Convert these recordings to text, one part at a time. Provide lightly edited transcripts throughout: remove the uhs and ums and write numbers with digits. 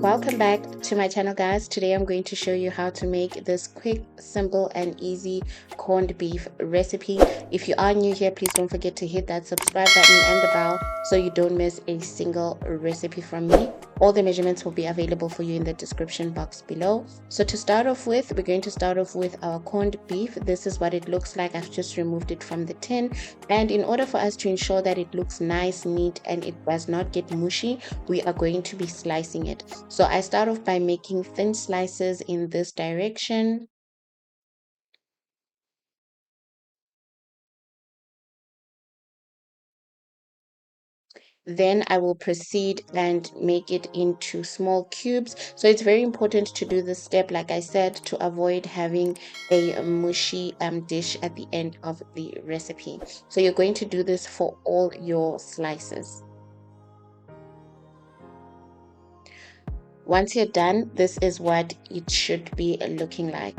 Welcome back to my channel, guys. Today I'm going to show you how to make this quick, simple and easy corned beef recipe. If you are new here, please don't forget to hit that subscribe button and the bell so you don't miss a single recipe from me. All the measurements will be available for you in the description box below. So to start off with, we're going to start off with our corned beef. This is what it looks like. I've just removed it from the tin, and in order for us to ensure that it looks nice, neat and it does not get mushy, we are going to be slicing it. So I start off by making thin slices in this direction. Then I will proceed and make it into small cubes. So it's very important to do this step, like I said, to avoid having a mushy dish at the end of the recipe. So you're going to do this for all your slices. Once you're done, this is what it should be looking like.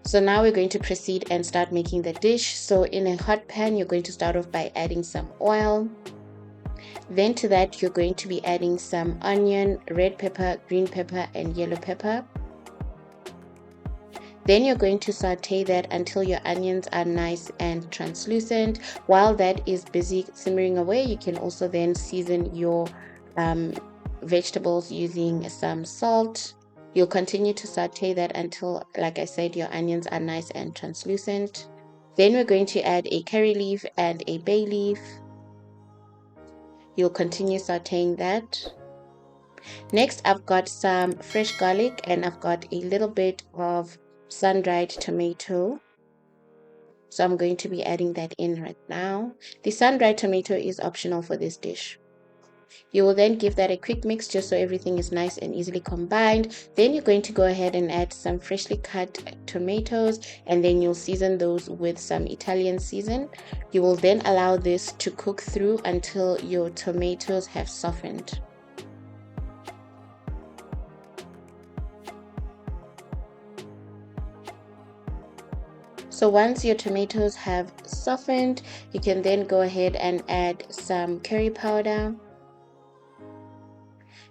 So now we're going to proceed and start making the dish. So in a hot pan, you're going to start off by adding some oil. Then to that, you're going to be adding some onion, red pepper, green pepper, and yellow pepper. Then you're going to saute that until your onions are nice and translucent. While that is busy simmering away, you can also then season your vegetables using some salt. You'll continue to saute that until, like I said, your onions are nice and translucent. Then we're going to add a curry leaf and a bay leaf. You'll continue sauteing that. Next, I've got some fresh garlic and I've got a little bit of sun-dried tomato. So I'm going to be adding that in right now. The sun-dried tomato is optional for this dish. You will then give that a quick mix just so everything is nice and easily combined. Then you're going to go ahead and add some freshly cut tomatoes, and then you'll season those with some Italian season. You will then allow this to cook through until your tomatoes have softened. So once your tomatoes have softened, you can then go ahead and add some curry powder.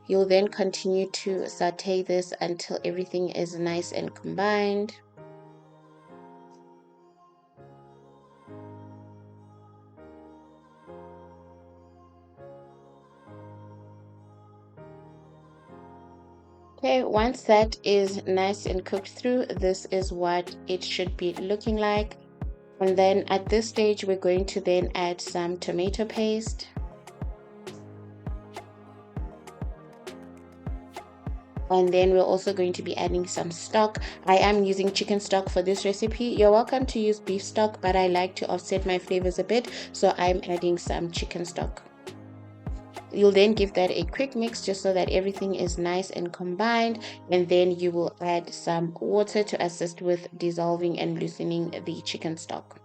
You'll then continue to saute this until everything is nice and combined. Okay, once that is nice and cooked through, this is what it should be looking like. And then at this stage, we're going to then add some tomato paste. And then we're also going to be adding some stock. I am using chicken stock for this recipe. You're welcome to use beef stock, but I like to offset my flavors a bit, so I'm adding some chicken stock. You'll then give that a quick mix just so that everything is nice and combined, and then you will add some water to assist with dissolving and loosening the chicken stock.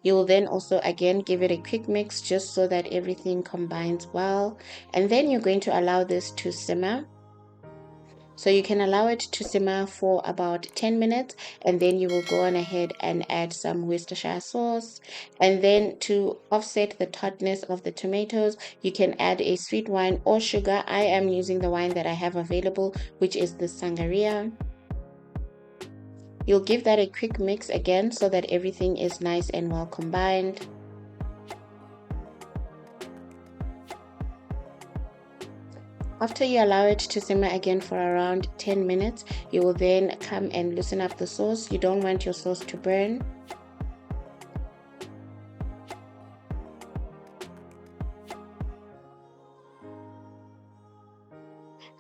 You will then also again give it a quick mix just so that everything combines well, and then you're going to allow this to simmer. So you can allow it to simmer for about 10 minutes, and then you will go on ahead and add some Worcestershire sauce. And then to offset the tartness of the tomatoes, you can add a sweet wine or sugar. I am using the wine that I have available, which is the Sangria. You'll give that a quick mix again so that everything is nice and well combined. After you allow it to simmer again for around 10 minutes, you will then come and loosen up the sauce. You don't want your sauce to burn.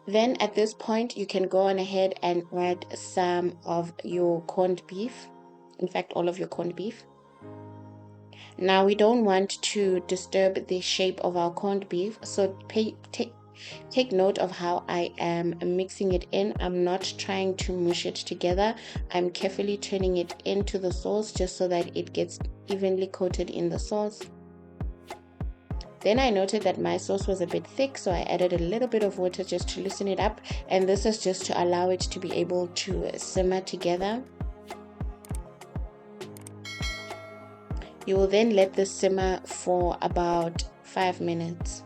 Then at this point, you can go on ahead and add some of your corned beef. In fact, all of your corned beef. Now we don't want to disturb the shape of our corned beef, so take note of how I am mixing it in. I'm not trying to mush it together. I'm carefully turning it into the sauce just so that it gets evenly coated in the sauce. Then I noted that my sauce was a bit thick, so I added a little bit of water just to loosen it up, and this is just to allow it to be able to simmer together. You will then let this simmer for about 5 minutes.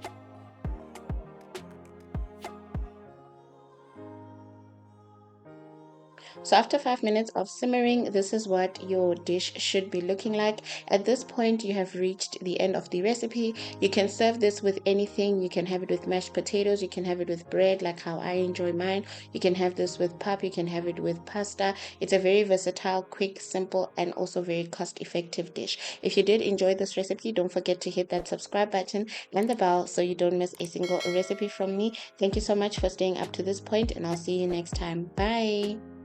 So after 5 minutes of simmering, this is what your dish should be looking like. At this point, you have reached the end of the recipe. You can serve this with anything. You can have it with mashed potatoes. You can have it with bread, like how I enjoy mine. You can have this with pap. You can have it with pasta. It's a very versatile, quick, simple, and also very cost-effective dish. If you did enjoy this recipe, don't forget to hit that subscribe button and the bell so you don't miss a single recipe from me. Thank you so much for staying up to this point, and I'll see you next time. Bye.